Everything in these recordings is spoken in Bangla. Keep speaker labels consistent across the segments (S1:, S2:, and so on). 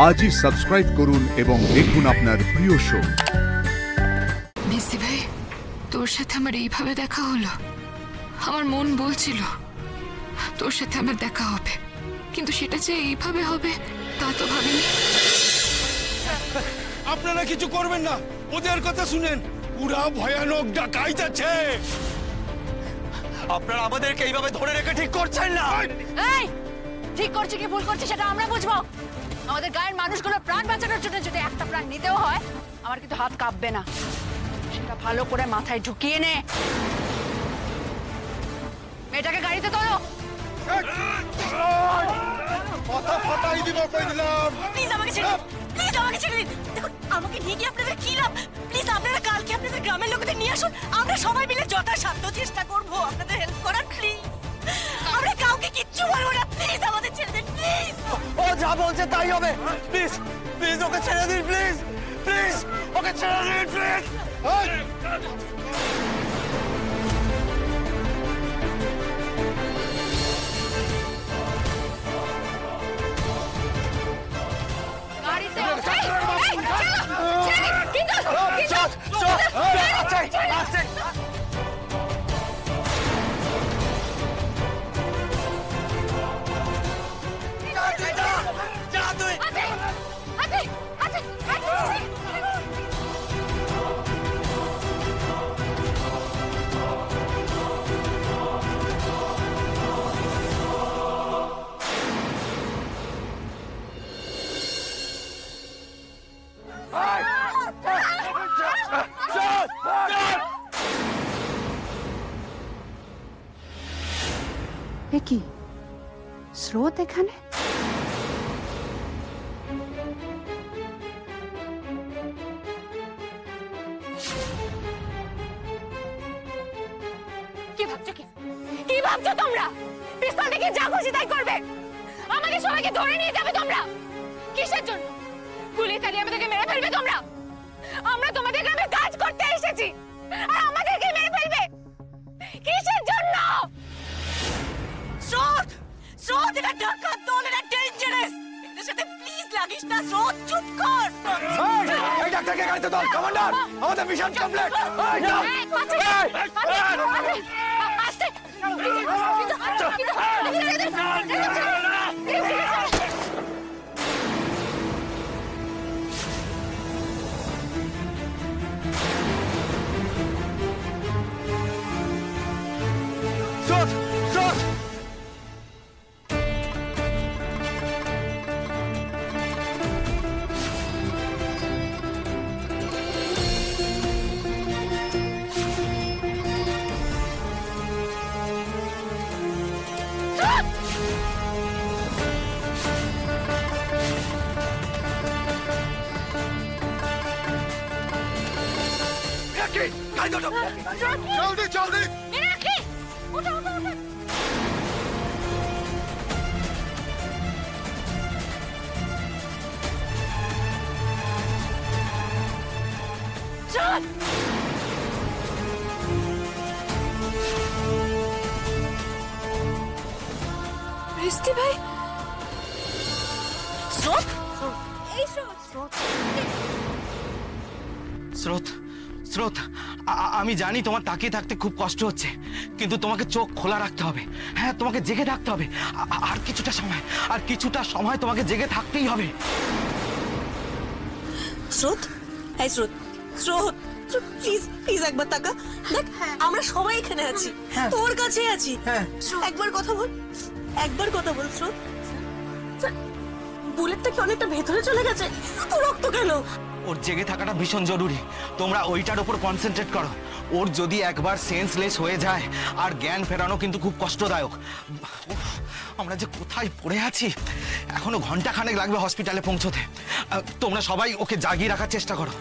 S1: আজই সাবস্ক্রাইব করুন এবং দেখুন আপনার প্রিয় শো।
S2: মেসি ভাই, তোর সাথে আমার এইভাবে দেখা হলো। আমার মন বলছিল তোর সাথে আমার দেখা হবে, কিন্তু সেটা যে এইভাবে হবে তা তো ভাবিনি।
S3: আপনারা কিছু করবেন না, ওদের কথা শুনেন, পুরা ভয়ানক ডাকাইত আছে। আপনারা আমাদেরকে এইভাবে ধরে রেখে ঠিক করছেন না।
S4: এই, ঠিক করছে কি ভুল করছে সেটা আমরা বুঝবো। আমাদের গায়ের মানুষগুলো প্রাণ বাঁচানোর জন্য যদি একটা প্রাণ নিতেও হয়, আমার কিন্তু হাত কাঁপবে না। সেটা ভালো করে মাথায় ঢুকিয়ে নে। মেয়েটাকে গাড়িতে তোলো।
S3: কথা ফাটাই দিব কই দিলাম।
S4: প্লিজ আমাকে ছেড়ে দিন, প্লিজ আমাকে ছেড়ে দিন। দেখুন, আমাকে নিয়ে গিয়ে আপনাদের কি লাভ? প্লিজ আপনারা কালকে আপনাদের গ্রামের লোকদের নিয়ে আসুন, আমরা সবাই মিলে যথাসাধ্য চেষ্টা করবো আপনাদের হেল্প করার। প্লিজ, আমরা কাউকে কিচ্ছু বলবো না। প্লিজ আমাদের ছেড়ে দিন, প্লিজ।
S3: ও যা বলছে তাই হবে। প্লিজ প্লিজ ওকে ছেড়ে দিন, প্লিজ প্লিজ ওকে ছেড়ে দিন, প্লিজ।
S4: গাড়িতে
S5: কি স্রোত এখানে?
S4: কি ভাবছো তোমরা? পিস্তল দেখে যা খুশি তাই করবে? আমাকে সবাইকে ধরে নিয়ে যাবে তোমরা? কিসের জন্য? গুলি চালিয়ে আমাদেরকে মেরে ফেলবে তোমরা? আমরা তোমাদের গ্রামে কাজ করতে এসেছি, আর আমাদেরকে মেরে ফেলবে কিসের জন্য? স্রোত, স্রোত, এটা ডাকাত দল, এটা ডেঞ্জারাস। এদের সাথে প্লিজ লাগিস না। স্রোত, চুপ কর।
S3: এই ডাক্তারকে গাড়িতে দাও। কমান্ডার, আমাদের মিশন কমপ্লিট। স্রোত, স্রোত, জলদি জলদি।
S4: রিস্তি ভাই, স্রোত, এই স্রোত,
S6: স্রোত, স্রোত, আমি জানি তোমার তাকিয়ে থাকতে খুব কষ্ট হচ্ছে, কিন্তু তোমাকে চোখ খোলা রাখতে হবে। হ্যাঁ, তোমাকে জেগে থাকতে হবে। আর কিছুটা সময় তোমাকে জেগে থাকতেই হবে।
S7: স্রোত, এই স্রোত, স্রোত, প্লিজ প্লিজ একবার তাকা দেখ, আমরা সবাই এখানে আছি, তোর কাছে আছি। একবার কথা বল, একবার কথা বল স্রোত। বুলেটটা কি অনেকটা ভেতরে চলে গেছে? তো রক্ত কেন?
S6: ওর জেগে থাকাটা ভীষণ জরুরি। তোমরা ওইটার উপর কনসেন্ট্রেট করো। ওর যদি একবার সেন্সলেস হয়ে যায়, আর জ্ঞান ফেরানো কিন্তু খুব কষ্টদায়ক। আমরা যে কোথায় পড়ে আছি, এখনো ঘন্টাখানেক লাগবে হসপিটালে পৌঁছতে। তোমরা সবাই ওকে জাগিয়ে রাখার চেষ্টা করো।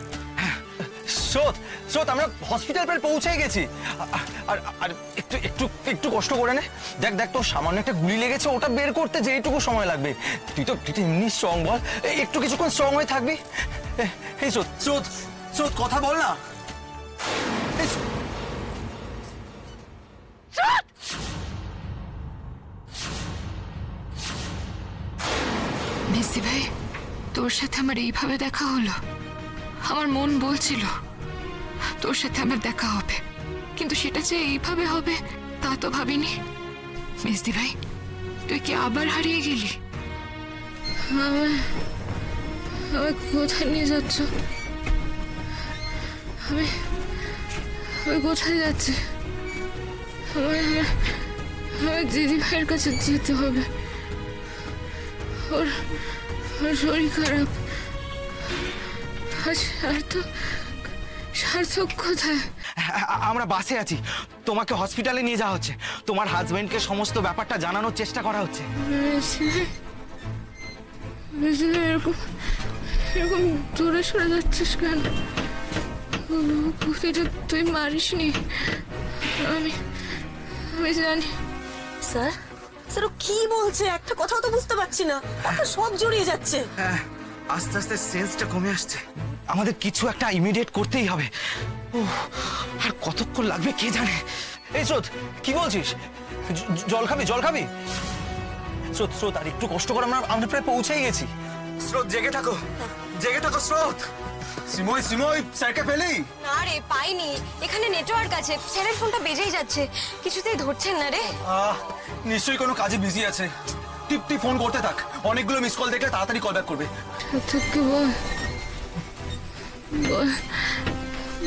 S8: স্রোত, স্রোত, আমরা হসপিটাল প্রায় পৌঁছে গেছি। আর একটু একটু একটু কষ্ট করে নে। দেখ দেখ, তোর সামান্য একটা গুলি লেগেছে, ওটা বের করতে যেইটুকু সময় লাগবে। তুই তো এমনি স্ট্রং, বল একটু কিছুক্ষণ স্ট্রং হয়ে থাকবি। এই স্রোত, স্রোত, স্রোত, কথা বল না।
S2: মেসি ভাই, তোর সাথে আমার এইভাবে দেখা হলো। আমার মন বলছিল তোর সাথে আমার দেখা হবে, কিন্তু সেটা যে এইভাবে হবে তা তো ভাবিনি। মেজদি ভাই, তুই কি আবার হারিয়ে গেলি?
S9: আমায় কোথায় নিয়ে যাচ্ছ? আমি কোথায় যাচ্ছি? আমার দিদি ভাইয়ের কাছে যেতে হবে। ওর শরীর খারাপ। সার্থক কোথায়?
S6: আমরা বাসে আছি, তোমাকে হসপিটালে নিয়ে যাওয়া হচ্ছে। তোমার হাজবেন্ডকে সমস্ত ব্যাপারটা জানানোর চেষ্টা করা হচ্ছে।
S9: এরকম দূরে সরে যাচ্ছিস কেন? পুঁতিটা তুই মারিসনি, আমি জানি।
S7: স্যার, স্যার ও কি বলছে? একটা কথাও তো বুঝতে পারছি না, সব জড়িয়ে যাচ্ছে।
S6: হ্যাঁ, আস্তে আস্তে সেন্সটা কমে আসছে। আমাদের কিছু একটা ইমিডিয়েট করতেই হবে। আর কতক্ষণ লাগবে কে জানে।
S8: এই স্রোত, কি বলছিস? জল খাবি? জল খাবি? স্রোত, স্রোত আর একটু কষ্ট করে, আমরা প্রায় পৌঁছেই গেছি।
S6: স্রোত, জেগে থাকো, জেগে থাকো স্রোত।
S8: সিময়, সিময়, স্যারকে পেলি?
S4: না রে, পাইনি। এখানে নেটওয়ার্ক আছে, স্যারের ফোনটা বেজেই যাচ্ছে, কিছুতেই ধরছেন না রে।
S8: নিশ্চয়ই কোনো কাজে বিজি আছে। টিপ ফোন করতে থাক, অনেকগুলো মিস কল দেখলে তাড়াতাড়ি কল ব্যাক করবে।
S9: সার্থককে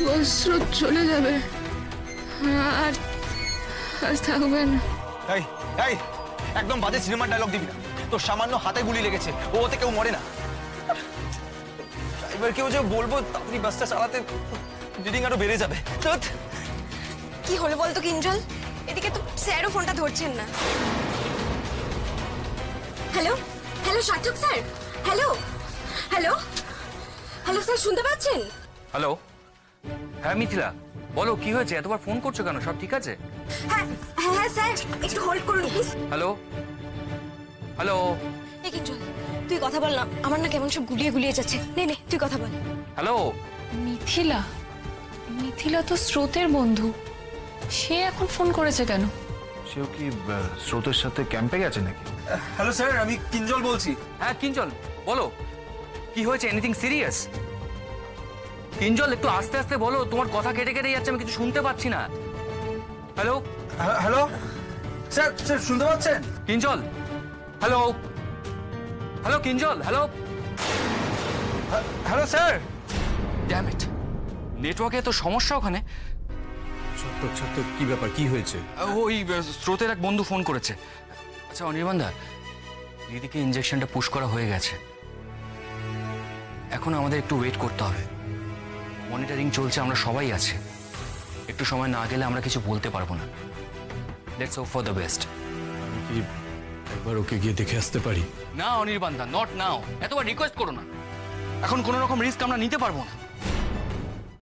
S9: বল স্রোত চলে যাবে, আর থাকবে না।
S8: এই এই, একদম বাজে সিনেমার ডায়লগ দিবি না। তোর সামান্য হাতে গুলি লেগেছে, ওতে কেউ মরে না। এবার কেউ যে বলবো তাড়াতাড়ি বাসটা চালাতে, ব্লিডিং আরো বেড়ে যাবে।
S4: কি হলো বলতো কিঞ্জল? এদিকে তো স্যারও ফোনটা ধরছেন না। হ্যালো হ্যালো, সার্থক sir. Hello hello hello sir, শুনতে পাচ্ছেন?
S10: হ্যালো, হ্যাঁ মিথিলা, বলো কি হয়েছে? এতবার ফোন করছো কেন? সব ঠিক আছে?
S4: হ্যাঁ হ্যাঁ স্যার, একটু হোল্ড করুন প্লিজ।
S10: Hello hello.
S4: এই কিঞ্জল, তুই কথা বল না, আমার না কেমন সব গুলিয়ে গুলিয়ে যাচ্ছে। নে নে, তুই কথা বল।
S10: হ্যালো।
S9: মিথিলা তো স্রোতের বন্ধু, সে এখন ফোন করেছে কেন?
S1: সেও কি স্রোতের সাথে ক্যাম্পে গেছে নাকি?
S8: হ্যালো স্যার, আমি কিঞ্জল বলছি।
S10: হ্যাঁ কিঞ্জল, বলো কি হয়েছে? Anything serious? কিঞ্জল, একটু আস্তে আস্তে বলো, তোমার কথা কেটে কেটে যাচ্ছে, আমি কিছু শুনতে পাচ্ছি না। হ্যালো
S8: হ্যালো স্যার, স্যার শুনতে পাচ্ছেন?
S10: Kinjal, hello hello Kinjal, hello
S8: hello sir.
S10: Damn it, নেটওয়ার্কে তো সমস্যা ওখানে।
S1: কি ব্যাপার, কি হয়েছে?
S10: ওই স্রোতের এক বন্ধু ফোন করেছে। আচ্ছা অনির্বাণদা, দিদিকে ইঞ্জেকশনটা পুশ করা হয়ে গেছে, এখন আমাদের একটু ওয়েট করতে হবে। মনিটরিং চলছে, আমরা সবাই আছি। একটু সময় না গেলে আমরা কিছু বলতে পারবো না। Let's hope for the best.
S1: আমি কি একবার ওকে গিয়ে দেখে আসতে পারি?
S10: না অনির্বাণদা, নট নাও। এতবার রিকোয়েস্ট করো না, এখন কোনো রকম রিস্ক আমরা নিতে পারবো না।